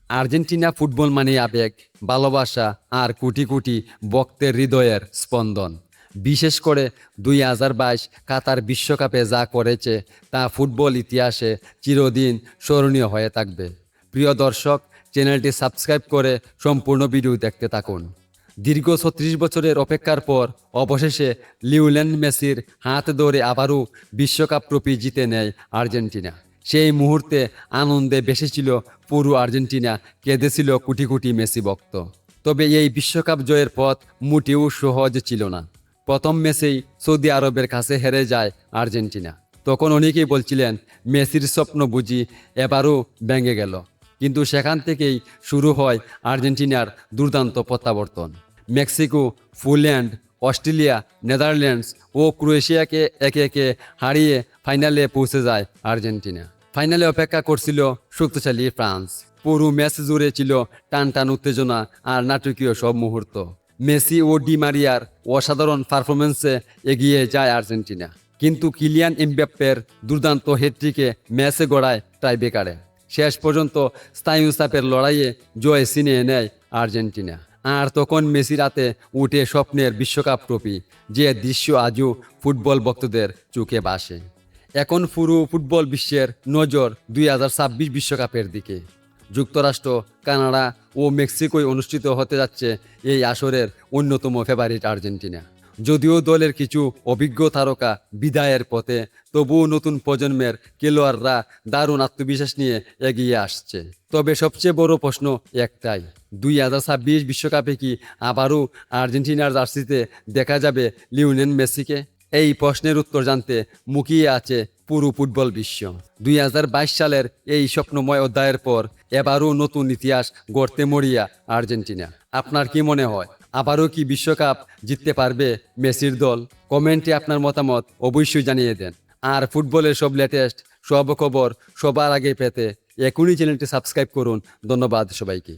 Argentina football মানে আবেগ, ভালোবাসা আর কোটি কোটি ভক্তের হৃদয়ের স্পন্দন। বিশেষ করে 2022 কাতার বিশ্বকাপে যা করেছে তা ফুটবল ইতিহাসে চিরদিন স্মরণীয় হয়ে থাকবে। প্রিয় দর্শক, চ্যানেলটি সাবস্ক্রাইব করে সম্পূর্ণ ভিডিও দেখতে থাকুন। দীর্ঘ 36 বছরের অপেক্ষার পর অবশেষে লিওনেল মেসির হাত ধরে আবারও বিশ্বকাপ ট্রফি জিতে নেয় আর্জেন্টিনা। সেই মুহূর্তে আনন্দে ভেসেছিল পুরো আর্জেন্টিনা, কেঁদেছিল কোটি কোটি মেসি ভক্ত। তবে এই বিশ্বকাপ জয়ের পথ মোটেও সহজ ছিল না। প্রথম ম্যাচেই সৌদি আরবের কাছে হেরে যায় আর্জেন্টিনা। তখন অনেকেই বলছিলেন মেসির স্বপ্ন বুঝি এবারও ভেঙে গেল। কিন্তু সেখান থেকেই শুরু হয় আর্জেন্টিনার দুর্দান্ত প্রত্যাবর্তন। মেক্সিকো, পোল্যান্ড, অস্ট্রেলিয়া, নেদারল্যান্ডস ও ক্রোয়েশিয়াকে একে একে হারিয়ে ফাইনালে পৌঁছে যায় আর্জেন্টিনা। ফাইনালে অপেক্ষা করছিল শক্তিশালী ফ্রান্স। পুরো ম্যাচ জুড়ে ছিল টান টান উত্তেজনা আর নাটকীয় সব মুহূর্ত। মেসি ও ডি মারিয়ার অসাধারণ পারফরমেন্সে এগিয়ে যায় আর্জেন্টিনা। কিন্তু কিলিয়ান এমবাপ্পের দুর্দান্ত হ্যাটট্রিকে ম্যাচে গড়ায় টাইব্রেকারে। শেষ পর্যন্ত স্থায়ী চাপের লড়াইয়ে জয় ছিনিয়ে নেয় আর্জেন্টিনা। আর তখন মেসির হাতে উঠে স্বপ্নের বিশ্বকাপ ট্রফি, যে দৃশ্য আজও ফুটবল ভক্তদের চোখে ভাসে। এখন পুরো ফুটবল বিশ্বের নজর 2026 বিশ্বকাপের দিকে। যুক্তরাষ্ট্র, কানাডা ও মেক্সিকোয় অনুষ্ঠিত হতে যাচ্ছে এই আসরের অন্যতম ফেভারিট আর্জেন্টিনা। যদিও দলের কিছু অভিজ্ঞ তারকা বিদায়ের পথে, তবুও নতুন প্রজন্মের খেলোয়াড়রা দারুণ আত্মবিশ্বাস নিয়ে এগিয়ে আসছে। তবে সবচেয়ে বড় প্রশ্ন একটাই, 2026 বিশ্বকাপে কি আবারও আর্জেন্টিনার জার্সিতে দেখা যাবে লিওনেল মেসিকে? এই প্রশ্নের উত্তর জানতে মুখিয়ে আছে পুরো ফুটবল বিশ্ব। 2022 সালের এই স্বপ্নময় অধ্যায়ের পর এবারও নতুন ইতিহাস গড়তে মরিয়া আর্জেন্টিনা। আপনার কি মনে হয়, আবারও কি বিশ্বকাপ জিততে পারবে মেসির দল? কমেন্টে আপনার মতামত অবশ্যই জানিয়ে দেন। আর ফুটবলের সব লেটেস্ট সব খবর সবার আগে পেতে এখনই চ্যানেলটি সাবস্ক্রাইব করুন। ধন্যবাদ সবাইকে।